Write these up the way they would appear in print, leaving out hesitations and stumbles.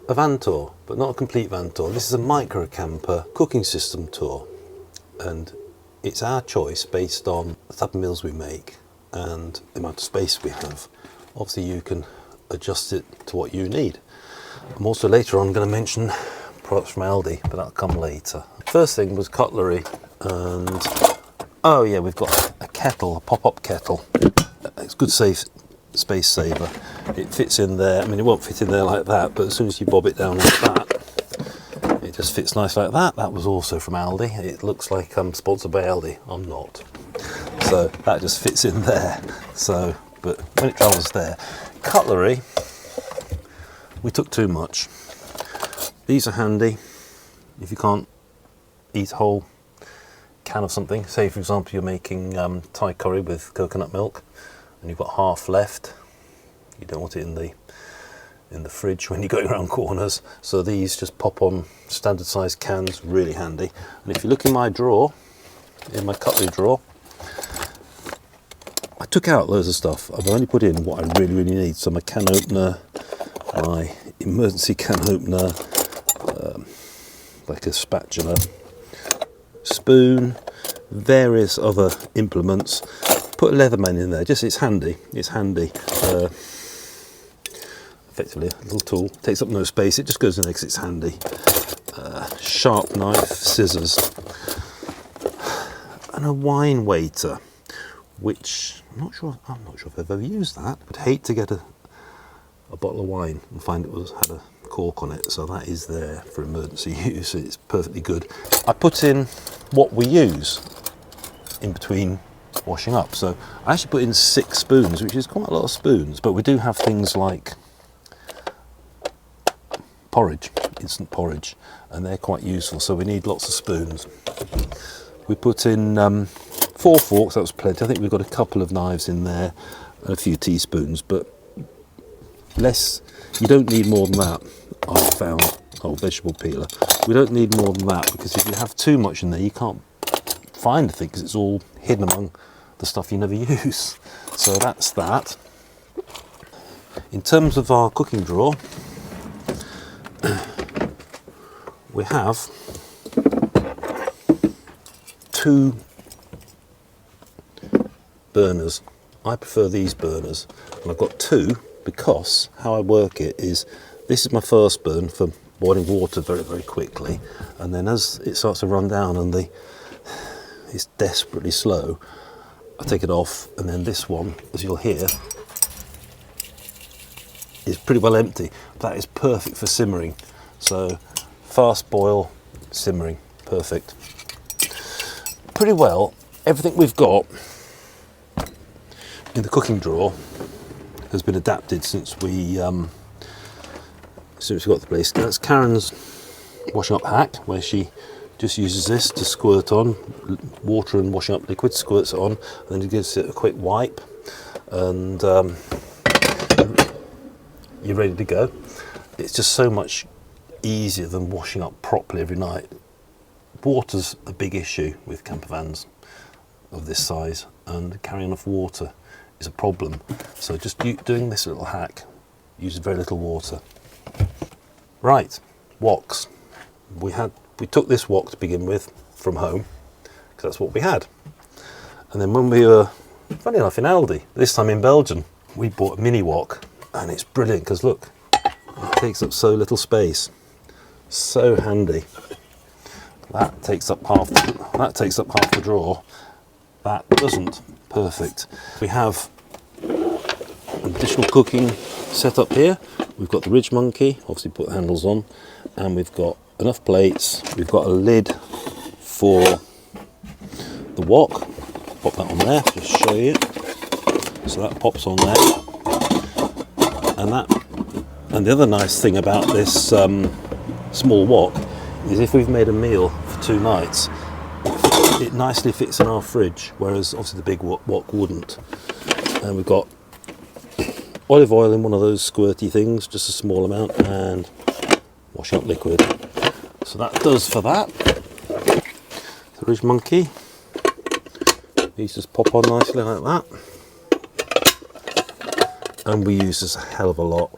a van tour, but not a complete van tour. This is a micro camper cooking system tour, and it's our choice based on the type of meals we make and the amount of space we have. Obviously you can adjust it to what you need. I'm also later on going to mention products from Aldi, but that'll come later. First thing was cutlery, and oh yeah, we've got a kettle, a pop-up kettle. It's good safe space saver. It fits in there. I mean, it won't fit in there like that, but as soon as you bob it down like that, it just fits nice like that. That was also from Aldi. It looks like I'm sponsored by Aldi. I'm not. So that just fits in there. So, but when it travels there, cutlery, we took too much. These are handy if you can't eat a whole can of something. Say for example you're making Thai curry with coconut milk and you've got half left. You don't want it in the fridge when you're going around corners, so these just pop on standard size cans, really handy. And if you look in my drawer, in my cutlery drawer, I took out loads of stuff. I've only put in what I really need. So my can opener, my emergency can opener, like a spatula, spoon, various other implements. Put a Leatherman in there, just it's handy. Effectively a little tool, takes up no space, it just goes in there because it's handy. Sharp knife, scissors, and a wine waiter, which I'm not sure if I've ever used that. I'd hate to get a bottle of wine and find had a cork on it, so that is there for emergency use. It's perfectly good. I put in what we use in between washing up, so I actually put in 6 spoons, which is quite a lot of spoons, but we do have things like porridge, instant porridge, and they're quite useful, so we need lots of spoons. We put in 4 forks, that was plenty. I think we've got a couple of knives in there and a few teaspoons, but less, you don't need more than that. I've found, vegetable peeler, we don't need more than that, because if you have too much in there you can't find the thing because it's all hidden among the stuff you never use. So that's that. In terms of our cooking drawer, we have 2 burners. I prefer these burners, and I've got 2 because how I work it is, this is my first burn for boiling water very quickly, and then as it starts to run down and it's desperately slow, I take it off, and then this one, as you'll hear, is pretty well empty. That is perfect for simmering. So fast boil, simmering, perfect. Pretty well everything we've got in the cooking drawer has been adapted since we got the place. That's Karen's washing up hack, where she just uses this to squirt on water and washing up liquid, squirts it on, and then it gives it a quick wipe, and you're ready to go. It's just so much easier than washing up properly every night. Water's a big issue with camper vans of this size, and carrying enough water is a problem. So just doing this little hack uses very little water. Right, woks. We took this wok to begin with from home because that's what we had, and then when we were, funny enough, in Aldi, this time in Belgium, we bought a mini wok, and it's brilliant because look, it takes up so little space, so handy. That takes up half the drawer. That doesn't. Perfect. We have an additional cooking set up here. We've got the Ridge Monkey, obviously put the handles on, and we've got enough plates. We've got a lid for the wok. Pop that on there, just show you. So that pops on there. And the other nice thing about this small wok is if we've made a meal for 2 nights, it nicely fits in our fridge, whereas obviously the big wok wouldn't. And we've got olive oil in one of those squirty things, just a small amount, and washing up liquid. So that does for that. The Ridge Monkey, these just pop on nicely like that. And we use this a hell of a lot.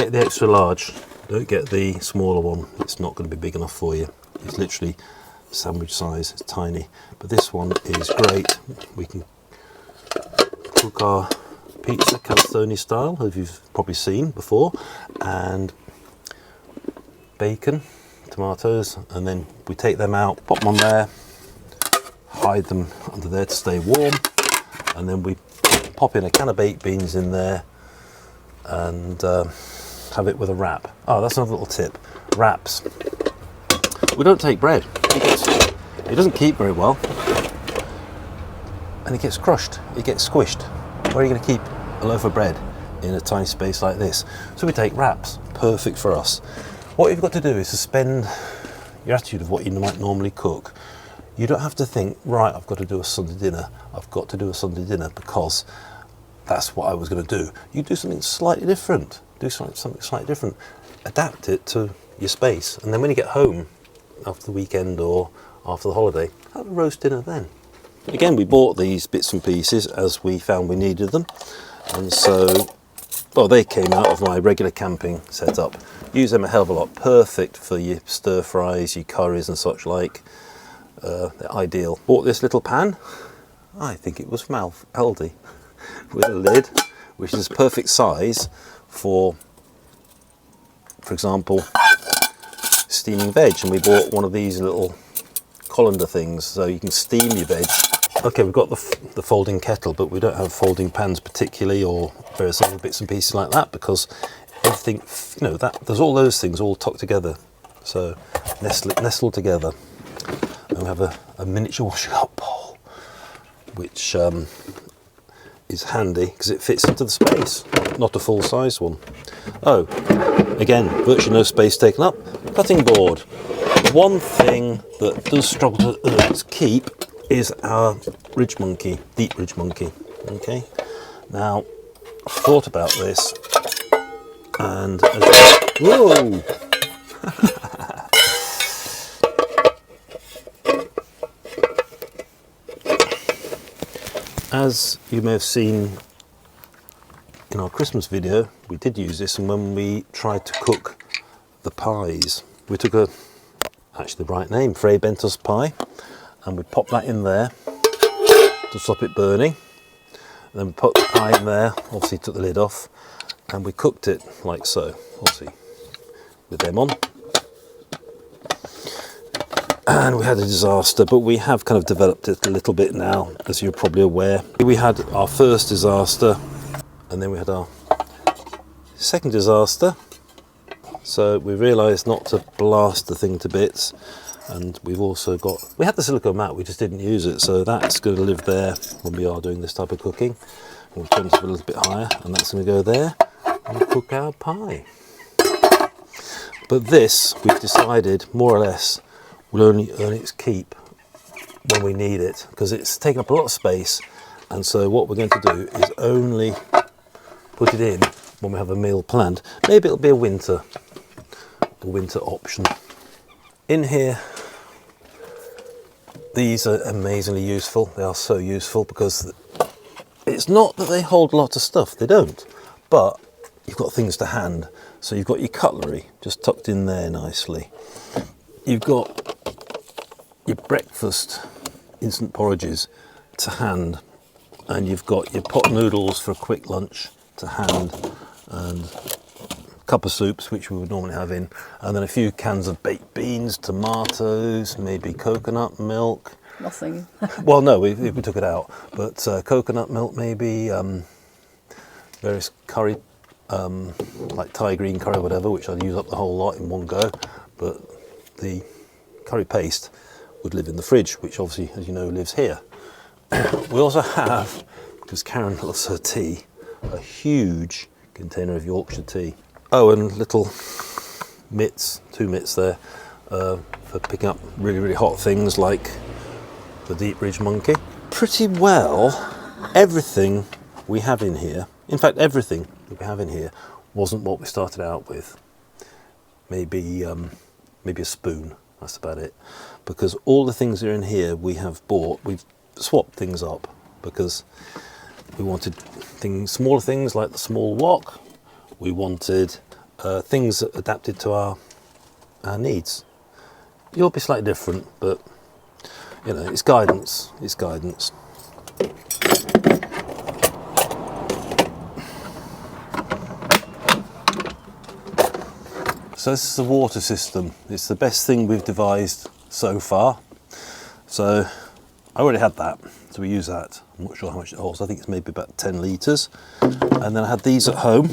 get the extra large. Don't get the smaller one. It's not going to be big enough for you. It's literally sandwich size. It's tiny. But this one is great. We can cook our pizza calzone style, as you've probably seen before, and bacon, tomatoes, and then we take them out, pop them on there, hide them under there to stay warm, and then we pop in a can of baked beans in there and have it with a wrap. Oh, that's another little tip. Wraps. We don't take bread. It doesn't keep very well, and it gets crushed. It gets squished. Where are you going to keep a loaf of bread in a tiny space like this? So we take wraps. Perfect for us. What you've got to do is suspend your attitude of what you might normally cook. You don't have to think, right, I've got to do a Sunday dinner. I've got to do a Sunday dinner because that's what I was going to do. You do something slightly different. Do something slightly different. Adapt it to your space. And then when you get home after the weekend or after the holiday, have a roast dinner then. Again, we bought these bits and pieces as we found we needed them. And so, well, they came out of my regular camping setup. Use them a hell of a lot. Perfect for your stir fries, your curries and such like. They're ideal. Bought this little pan. I think it was from Aldi, with a lid, which is perfect size for example, steaming veg. And we bought one of these little colander things, so you can steam your veg. Okay, we've got the folding kettle, but we don't have folding pans particularly, or various other bits and pieces like that, because everything, you know, that there's all those things all tucked together, so nestled together. And we have a miniature washing up bowl, which is handy because it fits into the space, not a full-size one. Oh, again, virtually no space taken up. Cutting board. One thing that does struggle to keep is our ridge monkey, deep ridge monkey. Okay, now I've thought about this, and whoa. As you may have seen in our Christmas video, we did use this, and when we tried to cook the pies, we took actually the right name, Fray Bentos pie, and we popped that in there to stop it burning. And then we put the pie in there, obviously took the lid off, and we cooked it like so, obviously with them on. And we had a disaster, but we have kind of developed it a little bit now, as you're probably aware. We had our first disaster, and then we had our second disaster. So we realised not to blast the thing to bits, and we've also we had the silicone mat, we just didn't use it, so that's going to live there when we are doing this type of cooking. We'll turn this a little bit higher, and that's going to go there, and we'll cook our pie. But this, we've decided, more or less, will only earn its keep when we need it, because it's taken up a lot of space, and so what we're going to do is only put it in when we have a meal planned. Maybe it'll be a winter option. In here, these are amazingly useful. They are so useful because it's not that they hold a lot of stuff, they don't, but you've got things to hand. So you've got your cutlery just tucked in there nicely. You've got your breakfast instant porridges to hand, and you've got your pot noodles for a quick lunch to hand, and a cup of soups, which we would normally have in, and then a few cans of baked beans, tomatoes, maybe coconut milk. Nothing. Well, no, we took it out, but coconut milk maybe, various curry, like Thai green curry or whatever, which I'd use up the whole lot in one go, but the curry paste would live in the fridge, which obviously, as you know, lives here. We also have, because Karen loves her tea, a huge container of Yorkshire tea. Oh, and little mitts, 2 mitts there, for picking up really, really hot things like the deep ridge monkey. Pretty well, everything we have in here, in fact, everything that we have in here wasn't what we started out with. Maybe a spoon, that's about it. Because all the things that are in here we have bought, we've swapped things up because we wanted things, smaller things like the small wok. We wanted things adapted to our needs. You'll be slightly different, but you know, it's guidance. It's guidance. So this is a water system. It's the best thing we've devised so far. So I already had that, so we use that. I'm not sure how much it holds. I think it's maybe about 10 litres. And then I had these at home,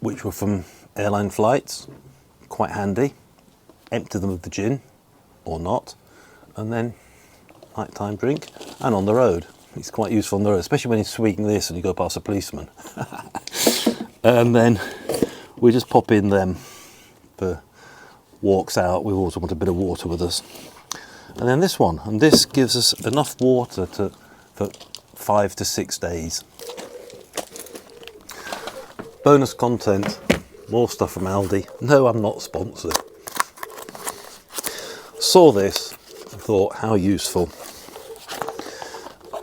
which were from airline flights. Quite handy. Empty them of the gin, or not, and then nighttime drink. And on the road, it's quite useful on the road, especially when you're sweeping this and you go past a policeman. And then we just pop in them for walks out. We also want a bit of water with us. And then this one, and this gives us enough water for 5 to 6 days. Bonus content, more stuff from Aldi. No, I'm not sponsored. Saw this and thought, how useful.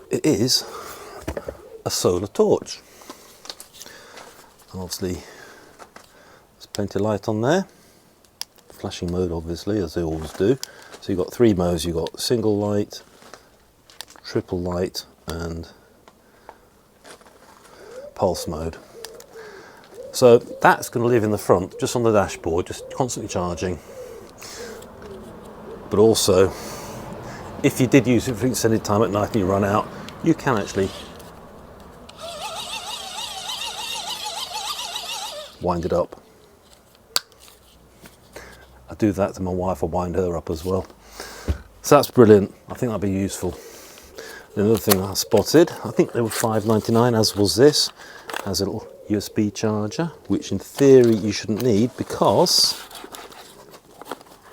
It is a solar torch. And obviously, there's plenty of light on there. Flashing mode, obviously, as they always do. So you've got 3 modes. You've got single light, triple light, and pulse mode. So that's going to live in the front, just on the dashboard, just constantly charging. But also, if you did use it for extended time at night and you run out, you can actually wind it up. I do that to my wife, I wind her up as well. So that's brilliant. I think that'd be useful. Another thing I spotted, I think they were $5.99, as was this, has a little USB charger, which in theory you shouldn't need because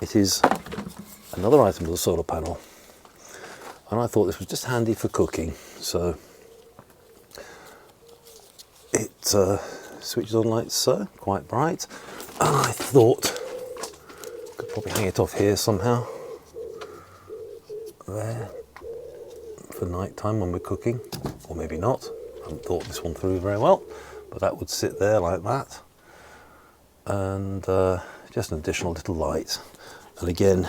it is another item with a solar panel. And I thought this was just handy for cooking. So it switches on like so, quite bright. And I thought could probably hang it off here somehow. There. For night time when we're cooking, or maybe not. I haven't thought this one through very well, but that would sit there like that. And just an additional little light. And again,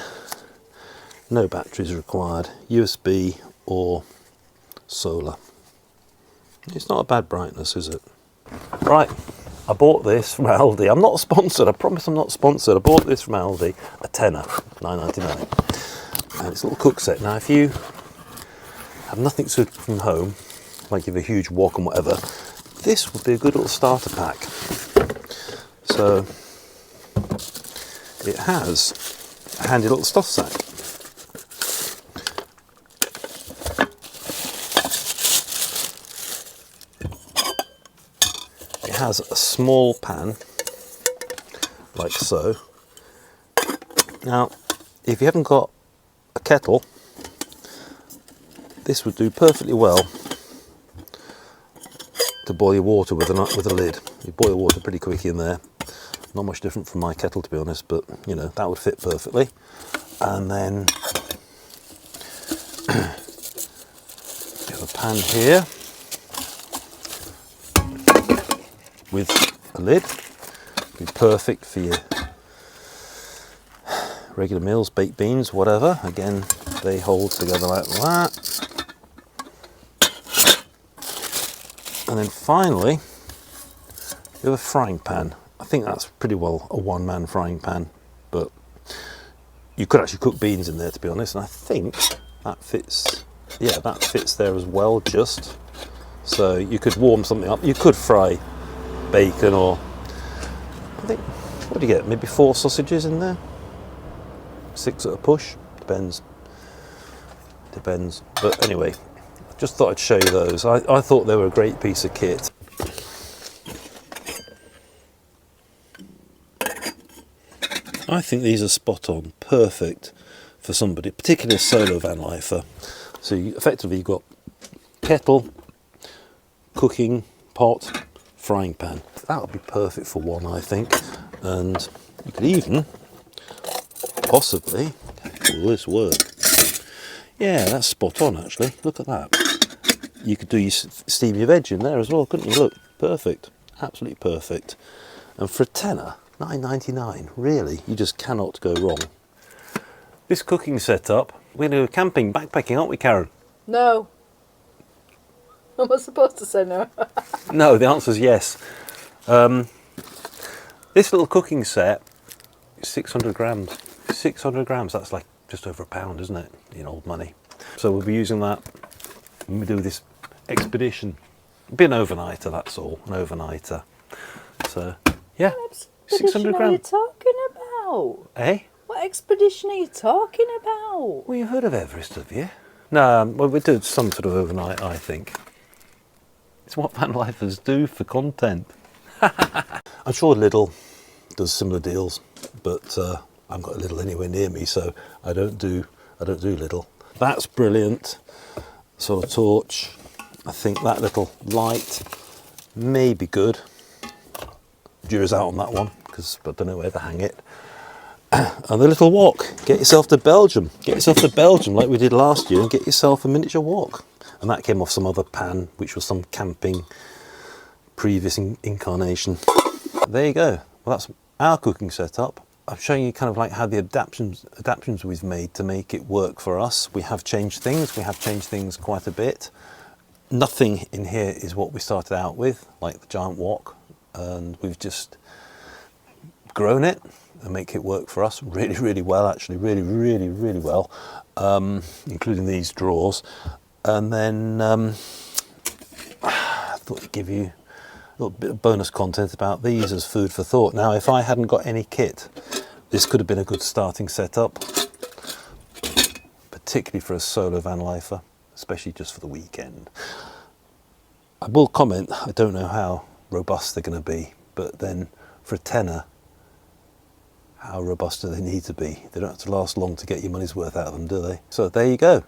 no batteries required, USB or solar. It's not a bad brightness, is it? Right, I bought this from Aldi. I'm not sponsored, I promise I'm not sponsored. I bought this from Aldi, a tenner, $9.99. And it's a little cook set. Now if you have nothing to cook from home, like you have a huge wok and whatever, this would be a good little starter pack. So it has a handy little stuff sack. It has a small pan, like so. Now, if you haven't got a kettle, this would do perfectly well to boil your water with a lid. You boil water pretty quick in there. Not much different from my kettle, to be honest, but you know, that would fit perfectly. And then you have a pan here with a lid. Be perfect for your regular meals, baked beans, whatever. Again, they hold together like that. And then finally, you have a frying pan. I think that's pretty well a one-man frying pan, but you could actually cook beans in there, to be honest. And I think that fits, yeah, that fits there as well, just. So you could warm something up. You could fry bacon, or I think, what do you get? Maybe 4 sausages in there? 6 at a push, depends. But anyway, just thought I'd show you those. I thought they were a great piece of kit. I think these are spot on, perfect for somebody, particularly a solo van lifer. So effectively you've got kettle, cooking pot, frying pan. That would be perfect for one, I think. And you could even possibly, will this work? Yeah, that's spot on actually. Look at that. You could do your steam your veg in there as well, couldn't you? Look, perfect. absolutely perfect. And for a tenner, £9.99, really, you just cannot go wrong. This cooking setup, we're going to go camping, backpacking, aren't we, Karen? No. Am I supposed to say no? No, the answer is yes. This little cooking set is 600 grams. 600 grams, that's like just over £1, isn't it, in old money? So we'll be using that when we do this expedition. It'll be an overnighter, that's all, an overnighter. So, yeah, What 600 expedition are you grams. talking about? Eh? What expedition are you talking about? Well, you've heard of Everest, have you? No, well, we do some sort of overnight, I think. It's what van lifers do for content. I'm sure Lidl does similar deals, but I've got a Lidl anywhere near me, so I don't do Lidl. That's brilliant. Sort of torch. I think that little light may be good. Jury's out on that one because I don't know where to hang it. And the little wok. Get yourself to Belgium. Get yourself to Belgium like we did last year and get yourself a miniature wok. And that came off some other pan, which was some camping previous incarnation. There you go. Well, that's our cooking setup. I'm showing you kind of like how the adaptations we've made to make it work for us. We have changed things. We have changed things quite a bit. Nothing in here is what we started out with, like the giant wok, and we've just grown it and make it work for us really, really well, actually, really, really, really well, including these drawers. And then I thought I'd give you a little bit of bonus content about these as food for thought. Now, if I hadn't got any kit, this could have been a good starting setup, particularly for a solo van lifer, especially just for the weekend. I will comment, I don't know how robust they're going to be, but then for a tenner, how robust do they need to be? They don't have to last long to get your money's worth out of them, do they? So there you go.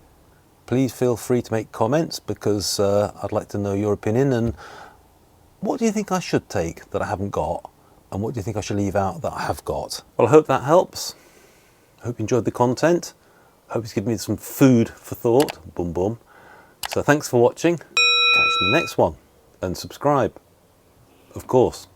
Please feel free to make comments because I'd like to know your opinion. And what do you think I should take that I haven't got? And what do you think I should leave out that I have got? Well, I hope that helps. I hope you enjoyed the content. I hope it's given me some food for thought. Boom, boom. So thanks for watching. Catch you in the next one. And subscribe, of course.